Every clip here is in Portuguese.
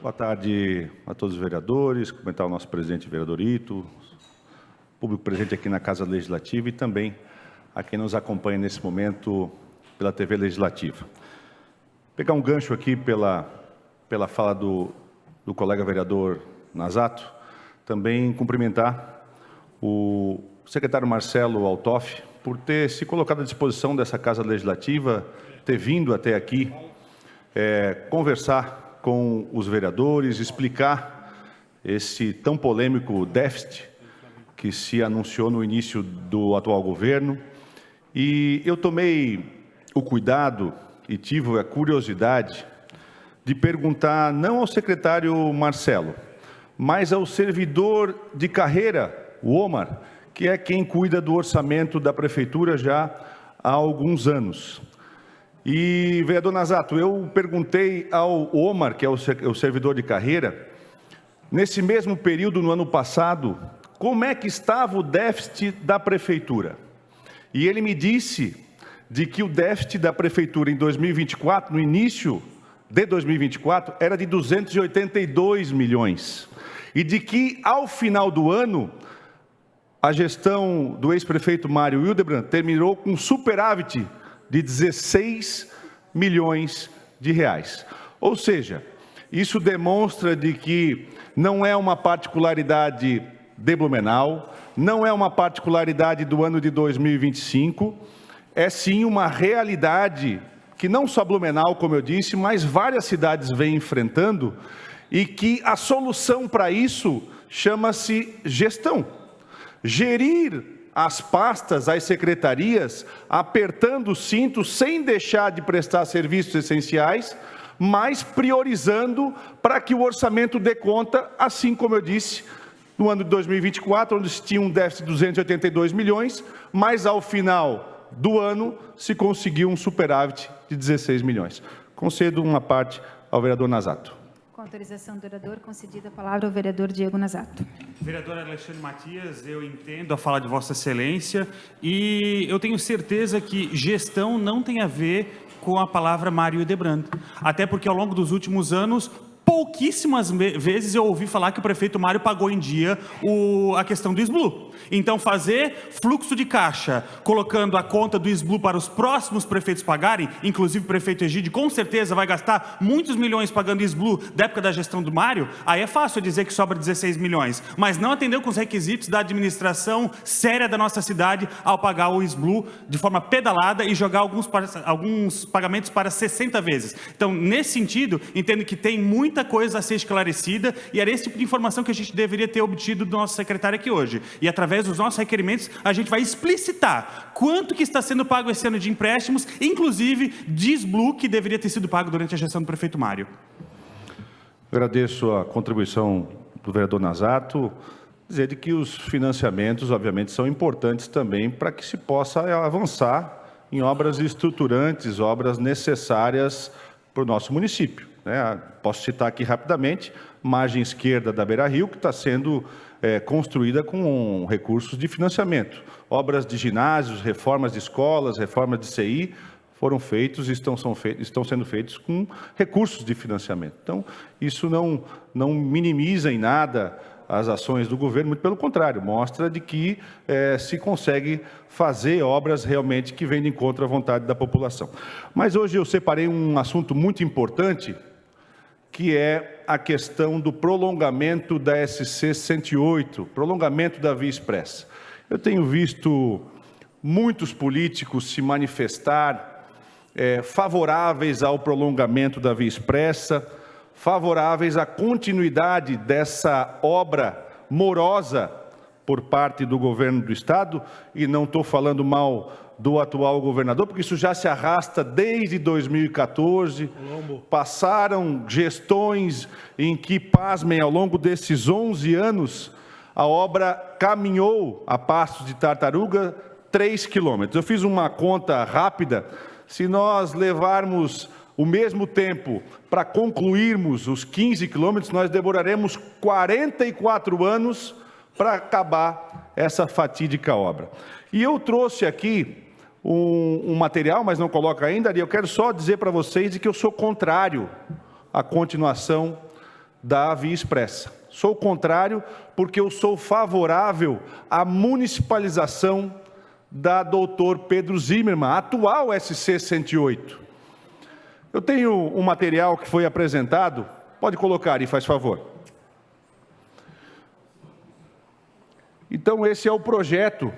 Boa tarde a todos os vereadores, cumprimentar o nosso presidente, vereador Ito, público presente aqui na Casa Legislativa e também a quem nos acompanha nesse momento pela TV Legislativa. Pegar um gancho aqui pela fala do colega vereador Nazato, também cumprimentar o secretário Marcelo Altoff por ter se colocado à disposição dessa Casa Legislativa, ter vindo até aqui conversar com os vereadores, explicar esse tão polêmico déficit que se anunciou no início do atual governo. E eu tomei o cuidado e tive a curiosidade de perguntar não ao secretário Marcelo, mas ao servidor de carreira, o Omar, que é quem cuida do orçamento da prefeitura já há alguns anos. E, vereador Nazato, eu perguntei ao Omar, que é o servidor de carreira, nesse mesmo período, no ano passado, como é que estava o déficit da prefeitura. E ele me disse de que o déficit da prefeitura em 2024, no início de 2024, era de 282 milhões. E de que, ao final do ano, a gestão do ex-prefeito Mário Hildebrand terminou com superávit de 16 milhões de reais. Ou seja, isso demonstra de que não é uma particularidade de Blumenau, não é uma particularidade do ano de 2025, é sim uma realidade que não só Blumenau, como eu disse, mas várias cidades vêm enfrentando e que a solução para isso chama-se gestão. Gerir as pastas, as secretarias, apertando o cinto sem deixar de prestar serviços essenciais, mas priorizando para que o orçamento dê conta, assim como eu disse, no ano de 2024, onde se tinha um déficit de 282 milhões, mas ao final do ano se conseguiu um superávit de 16 milhões. Concedo uma parte ao vereador Nazato. Com autorização do vereador, concedida a palavra ao vereador Diego Nazato. Vereador Alexandre Matias, eu entendo a fala de Vossa Excelência e eu tenho certeza que gestão não tem a ver com a palavra Mário Hildebrand. Até porque ao longo dos últimos anos, pouquíssimas vezes eu ouvi falar que o prefeito Mário pagou em dia a questão do SBLU. Então, fazer fluxo de caixa, colocando a conta do SBLU para os próximos prefeitos pagarem, inclusive o prefeito Egídio, com certeza vai gastar muitos milhões pagando SBLU da época da gestão do Mário, aí é fácil dizer que sobra 16 milhões, mas não atendeu com os requisitos da administração séria da nossa cidade ao pagar o SBLU de forma pedalada e jogar alguns pagamentos para 60 vezes. Então, nesse sentido, entendo que tem muita coisa a ser esclarecida e era esse tipo de informação que a gente deveria ter obtido do nosso secretário aqui hoje. E através dos nossos requerimentos, a gente vai explicitar quanto que está sendo pago esse ano de empréstimos, inclusive de SBLU, que deveria ter sido pago durante a gestão do prefeito Mário. Agradeço a contribuição do vereador Nazato, dizer de que os financiamentos, obviamente, são importantes também para que se possa avançar em obras estruturantes, obras necessárias para o nosso município. Posso citar aqui rapidamente, margem esquerda da Beira-Rio, que está sendo construída com recursos de financiamento. Obras de ginásios, reformas de escolas, reformas de CI, foram feitos e estão sendo feitos com recursos de financiamento. Então, isso não minimiza em nada as ações do governo, muito pelo contrário, mostra de que se consegue fazer obras realmente que vêm de encontro à vontade da população. Mas hoje eu separei um assunto muito importante, que é a questão do prolongamento da SC 108, prolongamento da Via Expressa. Eu tenho visto muitos políticos se manifestar favoráveis ao prolongamento da Via Expressa, favoráveis à continuidade dessa obra morosa por parte do governo do Estado, e não estou falando mal do atual governador, porque isso já se arrasta desde 2014, passaram gestões em que, pasmem, ao longo desses 11 anos, a obra caminhou a passos de tartaruga 3 quilômetros. Eu fiz uma conta rápida, se nós levarmos o mesmo tempo para concluirmos os 15 quilômetros, nós demoraremos 44 anos para acabar essa fatídica obra. E eu trouxe aqui um material, mas não coloco ainda ali. Eu quero só dizer para vocês de que eu sou contrário à continuação da Via Expressa. Sou contrário porque eu sou favorável à municipalização da Dr. Pedro Zimmermann, atual SC 108. Eu tenho um material que foi apresentado, pode colocar aí, faz favor. Então, esse é o projeto,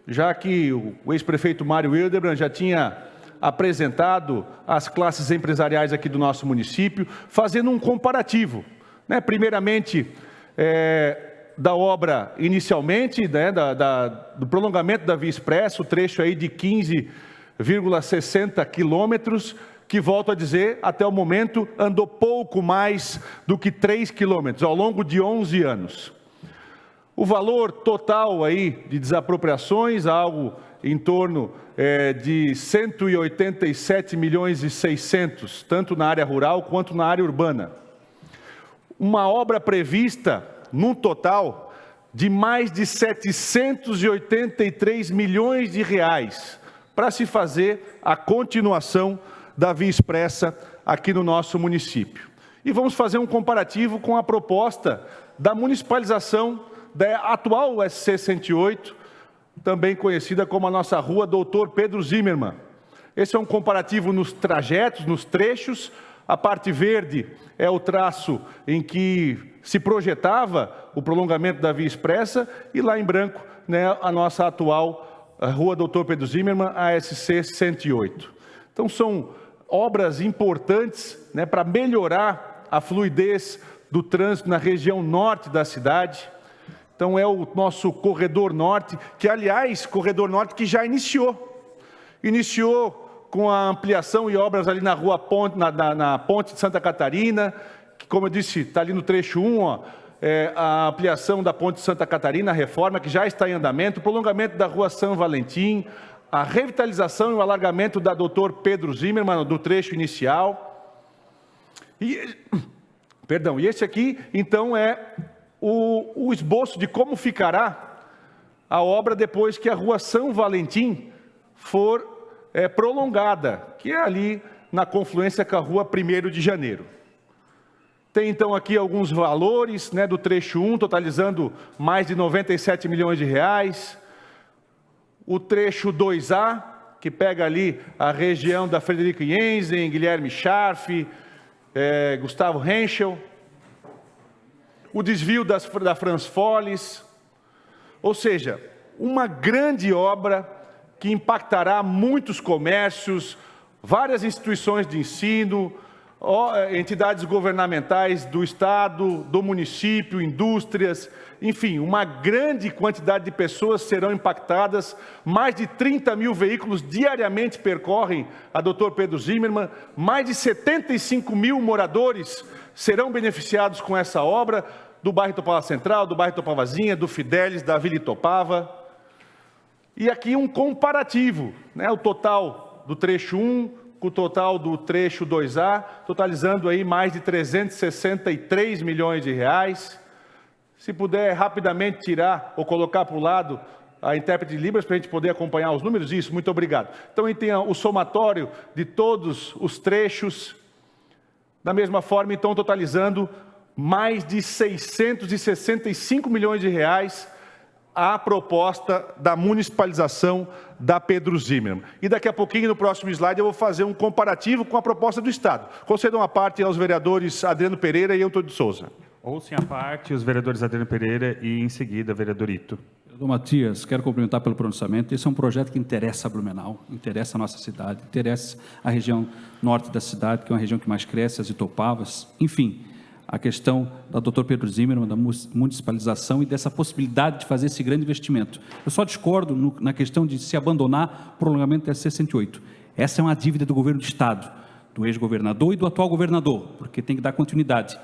já que o ex-prefeito Mário Hildebrand já tinha apresentado às classes empresariais aqui do nosso município, fazendo um comparativo, né? Primeiramente, da obra inicialmente, né? do prolongamento da Via Expressa, o trecho aí de 15,60 quilômetros, que, volto a dizer, até o momento andou pouco mais do que 3 quilômetros, ao longo de 11 anos. O valor total aí de desapropriações, algo em torno de 187 milhões e 600, tanto na área rural quanto na área urbana. Uma obra prevista, num total, de mais de 783 milhões de reais, para se fazer a continuação da Via Expressa aqui no nosso município. E vamos fazer um comparativo com a proposta da municipalização da atual SC 108, também conhecida como a nossa rua Dr. Pedro Zimmermann. Esse é um comparativo nos trajetos, nos trechos. A parte verde é o traço em que se projetava o prolongamento da Via Expressa, e lá em branco, né, a nossa atual rua Dr. Pedro Zimmermann, a SC 108. Então, são obras importantes, né, para melhorar a fluidez do trânsito na região norte da cidade. Então, é o nosso Corredor Norte, que, aliás, Corredor Norte que já iniciou com a ampliação e obras ali na Rua Ponte, na Ponte de Santa Catarina, que, como eu disse, está ali no trecho 1, ó, a ampliação da Ponte de Santa Catarina, a reforma que já está em andamento, o prolongamento da Rua São Valentim, a revitalização e o alargamento da Dr. Pedro Zimmermann, do trecho inicial. E esse aqui, então, é o esboço de como ficará a obra depois que a Rua São Valentim for prolongada, que é ali na confluência com a Rua 1º de Janeiro. Tem, então, aqui alguns valores, né, do trecho 1, totalizando mais de 97 milhões de reais. O trecho 2A, que pega ali a região da Frederico Jensen, Guilherme Scharf, Gustavo Henschel. O desvio da Franz Foles, ou seja, uma grande obra que impactará muitos comércios, várias instituições de ensino, entidades governamentais do Estado, do município, indústrias, enfim, uma grande quantidade de pessoas serão impactadas. Mais de 30 mil veículos diariamente percorrem a Dr. Pedro Zimmermann, mais de 75 mil moradores serão beneficiados com essa obra, do bairro Itopava Central, do bairro Itopavazinha, do Fidelis, da Vila Itopava. E aqui um comparativo, né? O total do trecho 1 com o total do trecho 2A, totalizando aí mais de 363 milhões de reais. Se puder rapidamente tirar ou colocar para o lado a intérprete de Libras para a gente poder acompanhar os números, isso, muito obrigado. Então, aí tem o somatório de todos os trechos, da mesma forma, então, totalizando mais de 665 milhões de reais a proposta da municipalização da Pedro Zimmermann. E daqui a pouquinho, no próximo slide, eu vou fazer um comparativo com a proposta do Estado. Concedam a parte aos vereadores Adriano Pereira e Hilton de Souza. Ouçam a parte os vereadores Adriano Pereira e, em seguida, vereador Ito. Vereador Matias, quero cumprimentar pelo pronunciamento. Esse é um projeto que interessa a Blumenau, interessa a nossa cidade, interessa a região norte da cidade, que é uma região que mais cresce, as Itopavas, enfim, a questão da Dr. Pedro Zimmermann, da municipalização e dessa possibilidade de fazer esse grande investimento. Eu só discordo na questão de se abandonar o prolongamento da SC 108. Essa é uma dívida do governo do Estado, do ex-governador e do atual governador, porque tem que dar continuidade.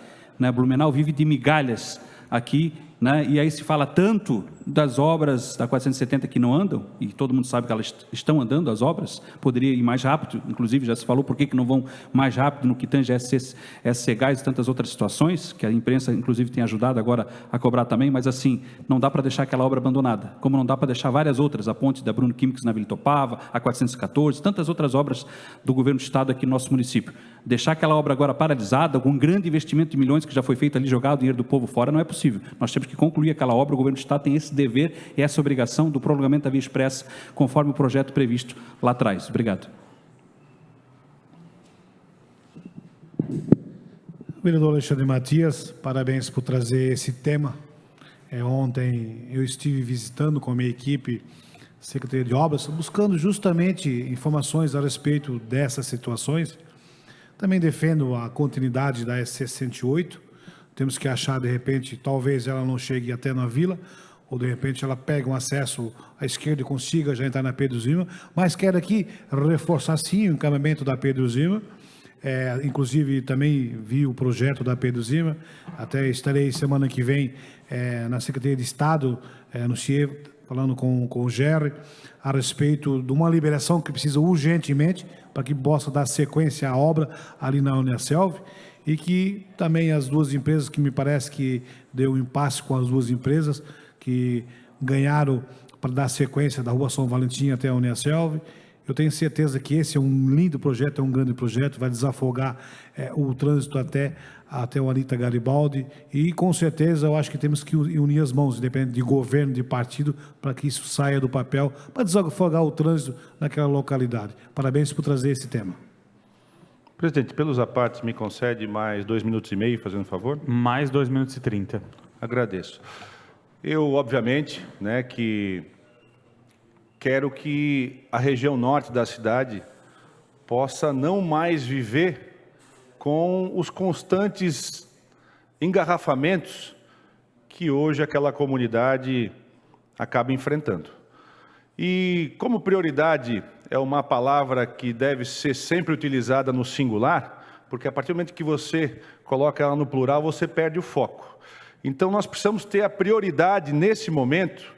Blumenau vive de migalhas aqui né? E aí se fala tanto das obras da 470 que não andam, e todo mundo sabe que elas estão andando, as obras, poderia ir mais rápido, inclusive já se falou por que não vão mais rápido no que tange SC Gás e tantas outras situações, que a imprensa inclusive tem ajudado agora a cobrar também, mas assim, não dá para deixar aquela obra abandonada, como não dá para deixar várias outras, a ponte da Bruno Químicos na Vila Itopava, a 414, tantas outras obras do governo do estado aqui no nosso município. Deixar aquela obra agora paralisada, algum grande investimento de milhões que já foi feito ali, jogar o dinheiro do povo fora, não é possível. Nós temos que concluir aquela obra, o governo do estado tem esse dever e essa obrigação do prolongamento da via expressa, conforme o projeto previsto lá atrás. Obrigado. Vereador Alexandre Matias, parabéns por trazer esse tema. Ontem eu estive visitando com a minha equipe Secretaria de Obras, buscando justamente informações a respeito dessas situações. Também defendo a continuidade da SC-108. Temos que achar, de repente, talvez ela não chegue até na vila, ou de repente ela pega um acesso à esquerda e consiga já entrar na Pedro Zima, mas quero aqui reforçar sim o encaminhamento da Pedro Zima. Inclusive também vi o projeto da Pedro Zima, até estarei semana que vem na Secretaria de Estado, no CIE, falando com o GER, a respeito de uma liberação que precisa urgentemente, para que possa dar sequência à obra ali na Uniaselv, e que também as duas empresas, que me parece que deu um impasse com as duas empresas, que ganharam para dar sequência da Rua São Valentim até a Uniaselv. Eu tenho certeza que esse é um lindo projeto, é um grande projeto, vai desafogar o trânsito até o Anita Garibaldi, e com certeza eu acho que temos que unir as mãos, independente de governo, de partido, para que isso saia do papel, para desafogar o trânsito naquela localidade. Parabéns por trazer esse tema. Presidente, pelos apartes, me concede mais 2 minutos e meio, fazendo um favor? Mais 2 minutos e 30. Agradeço. Eu, obviamente, que quero que a região norte da cidade possa não mais viver com os constantes engarrafamentos que hoje aquela comunidade acaba enfrentando. E como prioridade é uma palavra que deve ser sempre utilizada no singular, porque a partir do momento que você coloca ela no plural, você perde o foco. Então nós precisamos ter a prioridade nesse momento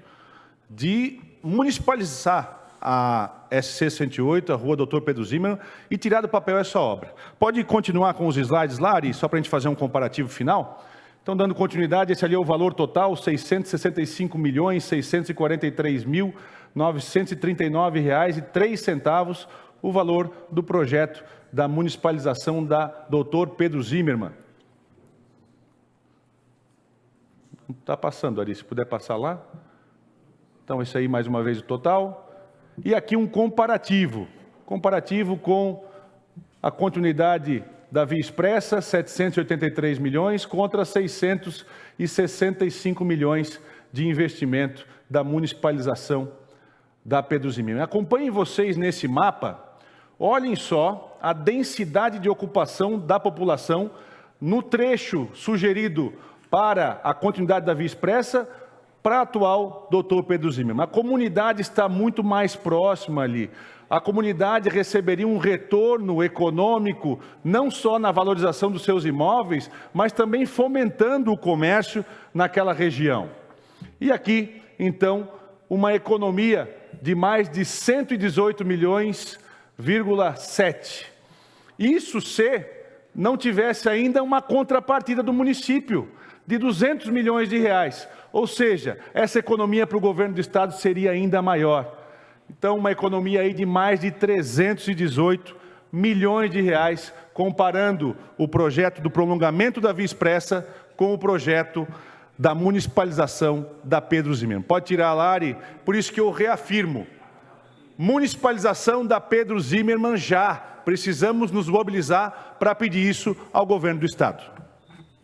de municipalizar a SC-108, a Rua Doutor Pedro Zimmermann, e tirar do papel essa obra. Pode continuar com os slides lá, Ari, só para a gente fazer um comparativo final? Então, dando continuidade, esse ali é o valor total, R$ 665.643.939,03, o valor do projeto da municipalização da Doutor Pedro Zimmermann. Não está passando, Ari, se puder passar lá. Então, esse aí, mais uma vez, o total. E aqui um comparativo com a continuidade da Via Expressa, 783 milhões, contra 665 milhões de investimento da municipalização da Pedro Zimmermann. Acompanhem vocês nesse mapa, olhem só a densidade de ocupação da população no trecho sugerido para a continuidade da Via Expressa, para a atual Doutor Pedro Zimmermann. A comunidade está muito mais próxima ali. A comunidade receberia um retorno econômico, não só na valorização dos seus imóveis, mas também fomentando o comércio naquela região. E aqui, então, uma economia de mais de 118 milhões,7. Isso se não tivesse ainda uma contrapartida do município de 200 milhões de reais. Ou seja, essa economia para o governo do estado seria ainda maior. Então, uma economia aí de mais de 318 milhões de reais, comparando o projeto do prolongamento da Via Expressa com o projeto da municipalização da Pedro Zimmermann. Pode tirar, Lari, por isso que eu reafirmo, municipalização da Pedro Zimmermann já. Precisamos nos mobilizar para pedir isso ao governo do estado.